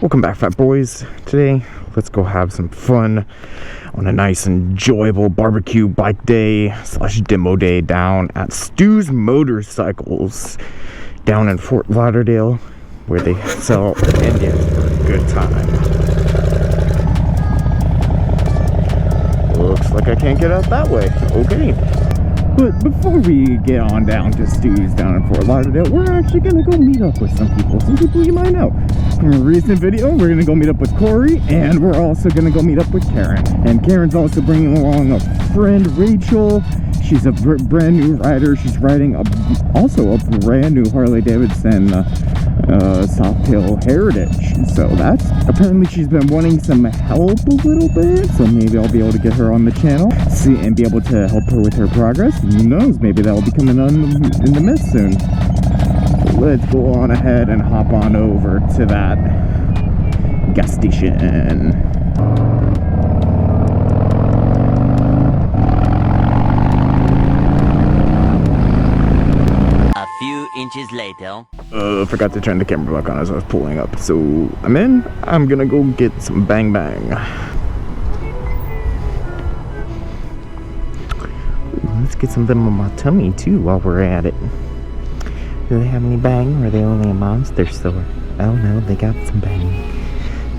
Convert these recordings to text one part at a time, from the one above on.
Welcome back, fat boys. Today, let's go have some fun on a nice, enjoyable barbecue bike day / demo day down at Stu's Motorcycles down in Fort Lauderdale, where they sell Indians for a good time. Looks like I can't get out that way. Okay. But before we get on down to Stu's down in Fort Lauderdale, we're actually going to go meet up with some people you might know. From a recent video, we're going to go meet up with Corey, and we're also going to go meet up with Karen. And Karen's also bringing along a friend, Rachel. She's a brand new rider. She's riding also a brand new Harley-Davidson Softail Heritage. So that's, apparently she's been wanting some help a little bit, so maybe I'll be able to get her on the channel and be able to help her with her progress. Who knows, maybe that'll be coming on in the midst soon. So let's go on ahead and hop on over to that gas station. Inches later. Forgot to turn the camera back on as I was pulling up. So I'm in. I'm gonna go get some bang bang. Let's get some of them on my tummy too while we're at it. Do they have any bang, or are they only a monster store? Oh no, they got some bang.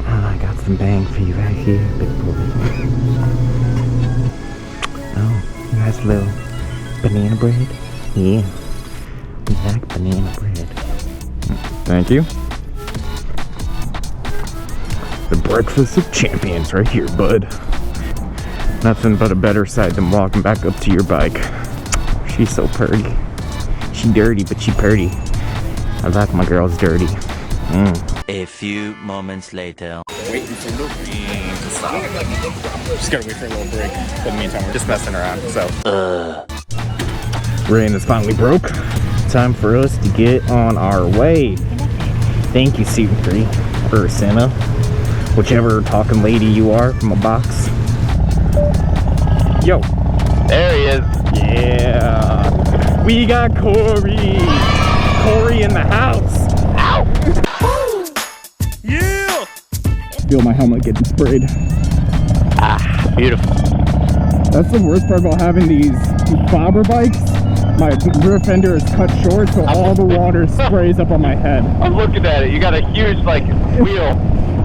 Oh, I got some bang for you right here, big boy. Oh, nice little banana bread. Yeah. Black banana bread. Thank you. The breakfast of champions right here, bud. Nothing but a better sight than walking back up to your bike. She's so pretty. She dirty, but she pretty. I like my girls dirty. A few moments later. Waiting for the rain to stop. Just gotta wait for a little break. For the meantime, we're just messing around, so. Rain is finally broke. Time for us to get on our way. Thank you, C3, or Santa, whichever talking lady you are from a box. Yo, there he is. Yeah, we got Corey. Corey in the house. Ow! Yeah. Feel my helmet getting sprayed. Ah, beautiful. That's the worst part about having these bobber bikes. My rear fender is cut short, so all the water sprays up on my head. I'm looking at it. You got a huge, like, wheel.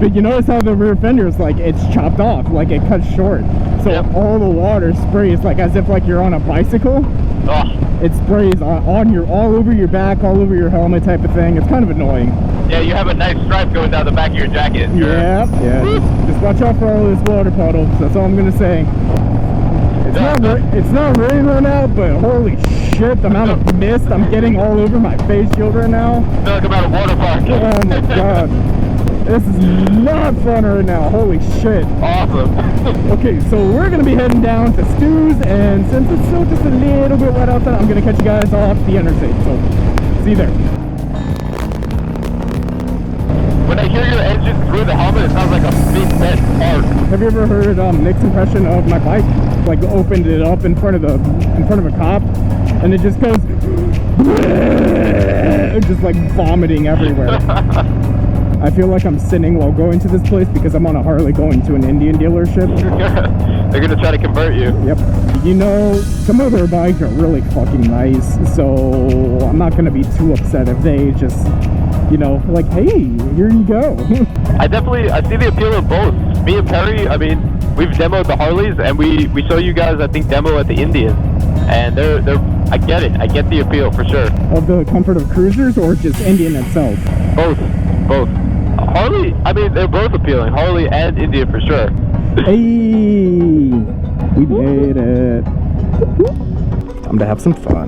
But you notice how the rear fender is like, it's chopped off, like it cuts short. So yep. All the water sprays like as if like you're on a bicycle. Oh. It sprays on your, all over your back, all over your helmet type of thing. It's kind of annoying. Yeah, you have a nice stripe going down the back of your jacket. Yeah, yeah. Just watch out for all this water puddles. That's all I'm gonna say. It's not raining right now, but holy shit, the amount of mist I'm getting all over my face shield right now. I feel like I'm at a water park. Oh my god. This is not fun right now. Holy shit. Awesome. Okay, so we're going to be heading down to Stu's, and since it's still just a little bit wet outside, I'm going to catch you guys off the interstate. So, see you there. When I hear your engine through the helmet, it sounds like a big bent part. Have you ever heard Nick's impression of my bike? Like opened it up in front of a cop, and it just goes just like vomiting everywhere. I feel like I'm sinning while going to this place because I'm on a Harley going to an Indian dealership. They're gonna try to convert you. Yep. You know, some of their bikes are really fucking nice, so I'm not gonna be too upset if they just, you know, like, hey, here you go. I see the appeal of both. Me and Perry, I mean, we've demoed the Harleys, and we saw you guys, I think, demo at the Indian, and they're I get it. I get the appeal for sure. Of the comfort of cruisers, or just Indian itself? Both. Harley, I mean, they're both appealing. Harley and Indian for sure. Hey, we made it. Time to have some fun.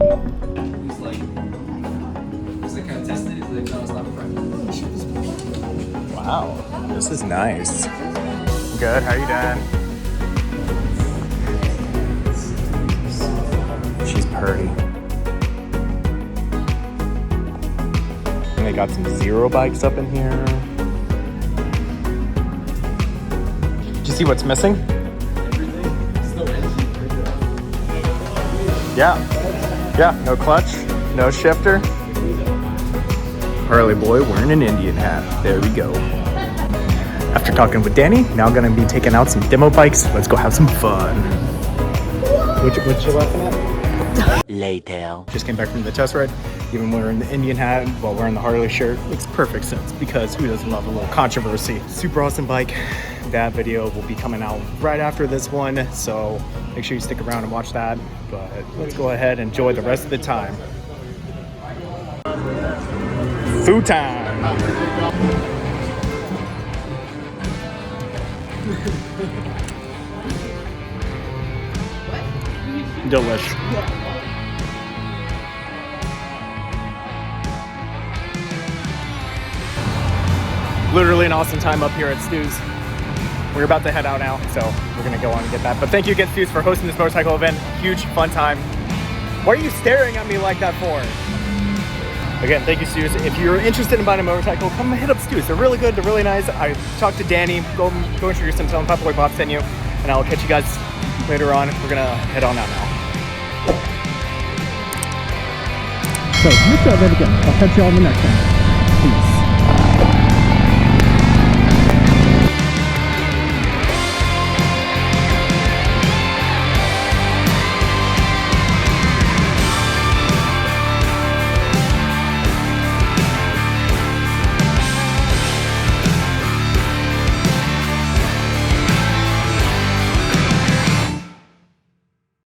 Wow, this is nice. Good, how you doing? She's pretty. And they got some zero bikes up in here. Did you see what's missing? Yeah, no clutch, no shifter. Harley boy wearing an Indian hat. There we go. After talking with Danny, now I'm gonna be taking out some demo bikes. Let's go have some fun. What you laughing at? Later. Just came back from the test ride. Even wearing the Indian hat while wearing the Harley shirt makes perfect sense because who doesn't love a little controversy? Super awesome bike. That video will be coming out right after this one, so make sure you stick around and watch that. But let's go ahead and enjoy the rest of the time. Food time. Delish. Literally an awesome time up here at Stu's. We're about to head out now, so we're gonna go on and get that. But thank you again, Stu's, for hosting this motorcycle event. Huge, fun time. What are you staring at me like that for? Again, thank you, Stu's. If you're interested in buying a motorcycle, come hit up Stu's. They're really good, they're really nice. I talked to Danny, go introduce them, tell them Papa Boy Bob sent you, and I'll catch you guys later on. We're gonna head on out now. So, let's try that again. I'll catch you all in the next one.